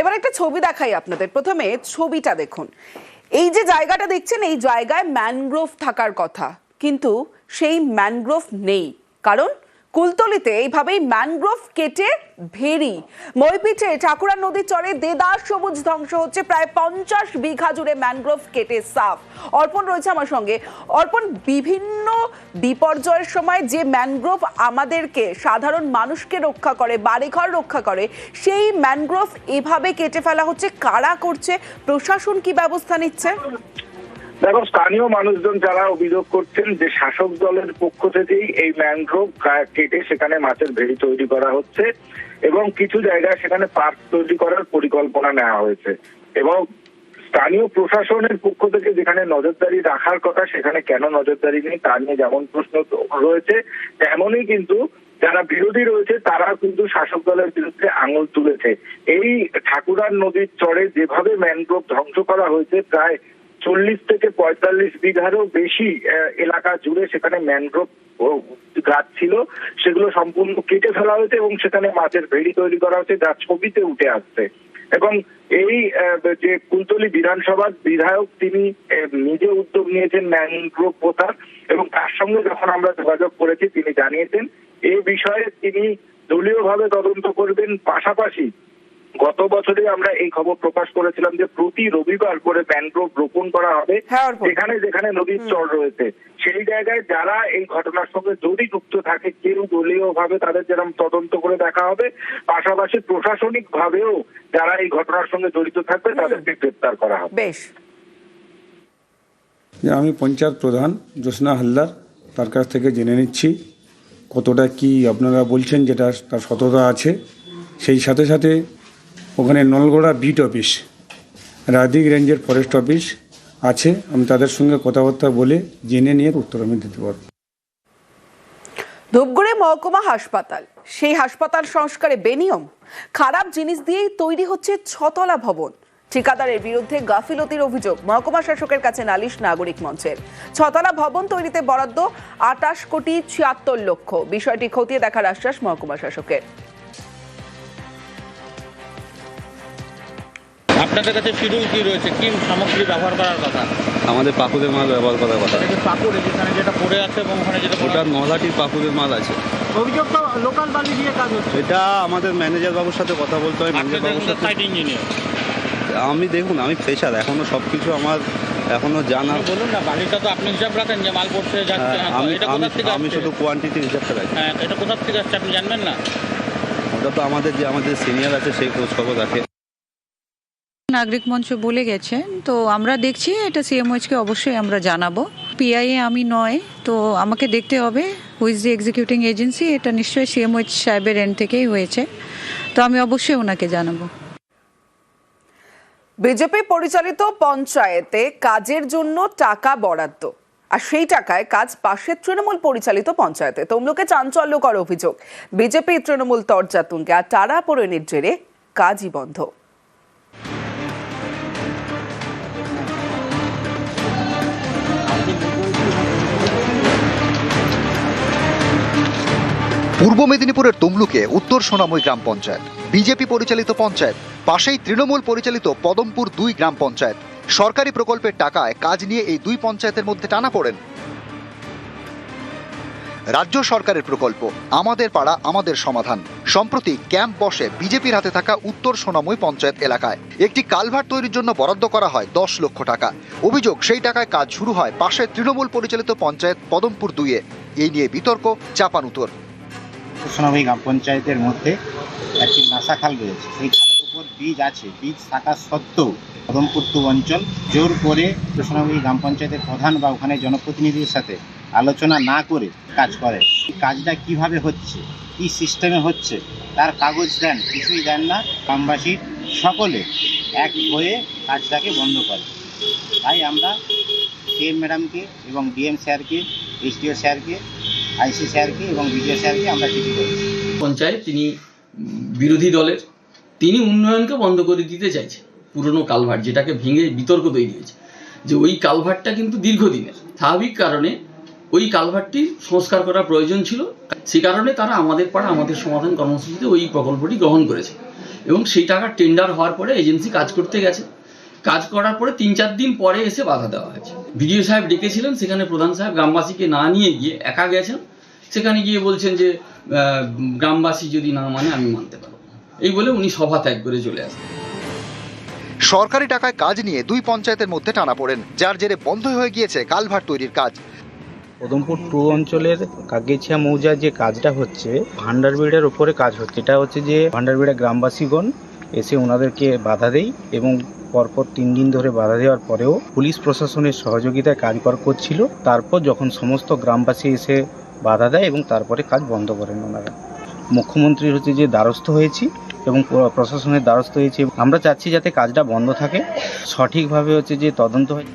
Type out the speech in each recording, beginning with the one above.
এবার একটা ছবি দেখাই আপনাদের। প্রথমে ছবিটা দেখুন। এই যে জায়গাটা দেখছেন, এই জায়গায় ম্যানগ্রোভ থাকার কথা, কিন্তু সেই ম্যানগ্রোভ নেই। কারণ কুলতলিতে এইভাবেই ম্যানগ্রোভ কেটে ভেরি, মইপিঠে ঠাকুরা নদীর চরে দেদার সবুজ ধ্বংস হচ্ছে। প্রায় 50 বিঘা জুড়ে ম্যানগ্রোভ কেটে সাফ। অর্পণ রয়েছে আমার সঙ্গে। অর্পণ, বিভিন্ন বিপর্যয়ের সময় যে ম্যানগ্রোভ আমাদেরকে, সাধারণ মানুষকে রক্ষা করে, বাড়িঘর রক্ষা করে, সেই ম্যানগ্রোভ এভাবে কেটে ফেলা হচ্ছে। কারা করছে? প্রশাসন কি ব্যবস্থা নিচ্ছে? দেখো, স্থানীয় মানুষজন যারা অভিযোগ করছেন যে শাসক দলের পক্ষ থেকেই এই ম্যানগ্রোভ কেটে সেখানে মাছের ভেড়ি তৈরি করা হচ্ছে এবং কিছু জায়গায় সেখানে পার্ক তৈরি করার পরিকল্পনা নেওয়া হয়েছে। এবং স্থানীয় প্রশাসনের পক্ষ থেকে যেখানে নজরদারি রাখার কথা সেখানে কেন নজরদারি নেই তা নিয়ে যেমন প্রশ্ন রয়েছে, তেমনই কিন্তু যারা বিরোধী রয়েছে তারা কিন্তু শাসক দলের বিরুদ্ধে আঙুল তুলেছে। এই ঠাকুরার নদীর চরে যেভাবে ম্যানগ্রোভ ধ্বংস করা হয়েছে, প্রায় 40 থেকে 45 বিঘারও বেশি এলাকা জুড়ে সেখানে ম্যানগ্রোভ গাছ ছিল, সেগুলো সম্পূর্ণ কেটে ফেলা হয়েছে এবং সেখানে মাছের ভেড়ি তৈরি করা হচ্ছে, যা ছবিতে উঠে আসছে। এবং এই যে কুলতলি বিধানসভার বিধায়ক, তিনি নিজে উদ্যোগ নিয়েছেন ম্যানগ্রোভ পোঁতার, এবং তার সঙ্গে যখন আমরা যোগাযোগ করেছি তিনি জানিয়েছেন এই বিষয়ে তিনি দলীয়ভাবে তদন্ত করবেন। পাশাপাশি গত বছরে আমরা এই খবর প্রকাশ করেছিলাম যে প্রতি রবিবার করে ম্যানগ্রোভ রোপণ করা হবে যেখানে যেখানে নদীর চর রয়েছে। সেই জায়গায় যারা এই ঘটনার সঙ্গে যদি যুক্ত থাকে, কেউ দলীয়ভাবে তাদের যেরকম তদন্ত করে দেখা হবে, পাশাপাশি প্রশাসনিক ভাবেও যারা এই ঘটনার সঙ্গে জড়িত থাকবে তাদেরকে গ্রেপ্তার করা হবে। বেশ, আমি পঞ্চায়েত প্রধান জ্যোৎস্না হালদার, তার কাছ থেকে জেনে নিচ্ছি কতটা কি আপনারা বলছেন যেটা তার সততা আছে। সেই সাথে সাথে ওখানে নলগোড়া বিট অফিস, রায়দিঘি রেঞ্জের ফরেস্ট অফিস আছে, আমি তাদের সঙ্গে কথাবার্তা বলে জেনে নিয়ে উত্তর আমি দিতে পারব। ধূপগুড়ি মহকুমা হাসপাতাল, সেই হাসপাতাল সংস্কারে বেনিয়ম, খারাপ জিনিস দিয়েই তৈরি হচ্ছে 6 তলা ভবন। ঠিকাদারের বিরুদ্ধে গাফিলতির অভিযোগ, মহকুমা শাসকের কাছে নালিশ নাগরিক মঞ্চের। 6 তলা ভবন তৈরিতে বরাদ্দ 28 কোটি 76 লক্ষ। বিষয়টি খতিয়ে দেখার আশ্বাস মহকুমা শাসকের। আপনাদের কাছে শিডিউল কি রয়েছে, কি সামগ্রী ব্যবহার করার কথা? আমাদের পাকুদের মাল ব্যবহার করার কথা। পাকুড় যেখানে যেটা পড়ে আছে এবং ওখানে যেটা ওটা মহলাটির পাকুদের মাল আছে। অভিযোগ তো লোকাল বালি দিয়ে কাজ হচ্ছে। এটা আমাদের ম্যানেজার বাবুর সাথে কথা বলতে হয়। ম্যানেজার বাবুর সাথে সাইট ইঞ্জিনিয়ার আমি দেখুন, আমি ফ্রেশার, এখনো সব কিছু আমার এখনো জানা। বলুন না, বালিটা তো আপনি হিসাব রাখেন যে মাল পড়ছে যাচ্ছে। আমি শুধু কোয়ান্টিটি হিসাবটা রাখি। হ্যাঁ, এটা কোথা থেকে আসছে আপনি জানবেন না? ওটা তো আমাদের সিনিয়র আছে, সেই খোঁজ খবর রাখে। নাগরিক মঞ্চ বলে গেছে, তো আমরা দেখছি এটা সিএমওএইচকে অবশ্যই আমরা জানাবো। পিআইএ আমি নয়, তো আমাকে দেখতে হবে হুইজ দি এক্সিকিউটিং এজেন্সি। এটা নিশ্চয়ই সিএমওএইচ সাহেবের এন্ড থেকেই হয়েছে, তো আমি অবশ্যই ওনাকে জানাবো। বিজেপি পরিচালিত পঞ্চায়েতে কাজের জন্য টাকা বরাদ্দ, আর সেই টাকায় কাজ পাশের তৃণমূল পরিচালিত পঞ্চায়েতে। তমলুকে চাঞ্চল্যকর অভিযোগ, বিজেপি তৃণমূল তরজা তুঙ্গে, আর টানাপোড়েনের জেরে কাজই বন্ধ। পূর্ব মেদিনীপুরের তমলুকে উত্তর সোনামুই গ্রাম পঞ্চায়েত, বিজেপি পরিচালিত পঞ্চায়েত, পাশেই তৃণমূল পরিচালিত পদমপুর 2 গ্রাম পঞ্চায়েত। সরকারি প্রকল্পের টাকায় কাজ নিয়ে এই দুই পঞ্চায়েতের মধ্যে টানাপোড়েন। রাজ্য সরকারের প্রকল্প আমাদের পাড়া আমাদের সমাধান সম্প্রতি ক্যাম্প বসে বিজেপির হাতে থাকা উত্তর সোনামুই পঞ্চায়েত এলাকায়। একটি কালভার্ট তৈরির জন্য বরাদ্দ করা হয় 10 লক্ষ টাকা। অভিযোগ, সেই টাকায় কাজ শুরু হয় পাশে তৃণমূল পরিচালিত পঞ্চায়েত পদমপুর 2-এ। এই নিয়ে বিতর্ক, চাপানুতর। সোনামুই গ্রাম পঞ্চায়েতের মধ্যে একটি নাসা খাল রয়েছে, সেই খালের উপর বীজ আছে। বীজ থাকা সত্ত্বেও পদমপুর 2 অঞ্চল জোর করে সোনামুই গ্রাম পঞ্চায়েতের প্রধান বা ওখানে জনপ্রতিনিধির সাথে আলোচনা না করে কাজ করে। কাজটা কিভাবে হচ্ছে, কি সিস্টেমে হচ্ছে, তার কাগজ দেন, কিছুই দেন না। গ্রামবাসী সকলে এক হয়ে কাজটাকে বন্ধ করে। তাই আমরা সিএম ম্যাডামকে এবং ডিএম স্যারকে, এসডিও স্যারকে, আইসি স্যারকে এবং বিডিও স্যারকে আমরা চিঠি করেছি। পঞ্চায়েত তিনি বিরোধী দলের, তিনি উন্নয়নকে বন্ধ করে দিতে চাইছে। পুরনো কালভার্ট যেটাকে ভেঙে বিতর্ক তৈরি হয়েছে, যে ওই কালভার্টটা কিন্তু দীর্ঘদিনের, স্বাভাবিক কারণে ওই কালভার্টটি সংস্কার করার প্রয়োজন ছিল। সেই কারণে তারা আমাদের পাড়া আমাদের সমাধান কর্মসূচিতে ওই প্রকল্পটি গ্রহণ করেছে। এবং সেই টাকা টেন্ডার হওয়ার পরে এজেন্সি কাজ করতে গেছে, কাজ করার পরে 3-4 দিন পরে এসে বাধা দেওয়া হয়েছে। বিডিও সাহেব ডেকেছিলেন, সেখানে প্রধান সাহেব গ্রামবাসীকে না নিয়ে গিয়ে একা গেছেন, সেখানে গিয়ে বলছেন যে গ্রামবাসী যদি না মানে আমি মানতে পারবো, এই বলে উনি সভা ত্যাগ করে চলে আসেন। সরকারি টাকায় কাজ নিয়ে দুই পঞ্চায়েতের মধ্যে টানাপোড়েন, যার জেরে বন্ধ হয়ে গিয়েছে কালভার্ট তৈরির কাজ। পদমপুর 2 অঞ্চলের কাগেছিয়া মৌজার যে কাজটা হচ্ছে ভান্ডারবিড়ের উপরে কাজ হচ্ছে। এটা হচ্ছে যে ভান্ডারবিড়া গ্রামবাসীগণ এসে ওনাদেরকে বাধা দেয় এবং পরপর 3 দিন ধরে বাধা দেওয়ার পরেও পুলিশ প্রশাসনের সহযোগিতায় কাজ করছিল। তারপর যখন সমস্ত গ্রামবাসী এসে বাধা দেয় এবং তারপরে কাজ বন্ধ করেন ওনারা। মুখ্যমন্ত্রীর হচ্ছে যে দ্বারস্থ হয়েছি এবং প্রশাসনের দ্বারস্থ হয়েছি। আমরা চাচ্ছি যাতে কাজটা বন্ধ থাকে, সঠিকভাবে হচ্ছে যে তদন্ত হয়।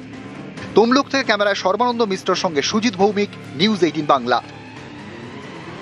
তমলুক থেকে ক্যামেরায় সর্বানন্দ মিশ্রর সঙ্গে সুজিত ভৌমিক, নিউজ 18 বাংলা।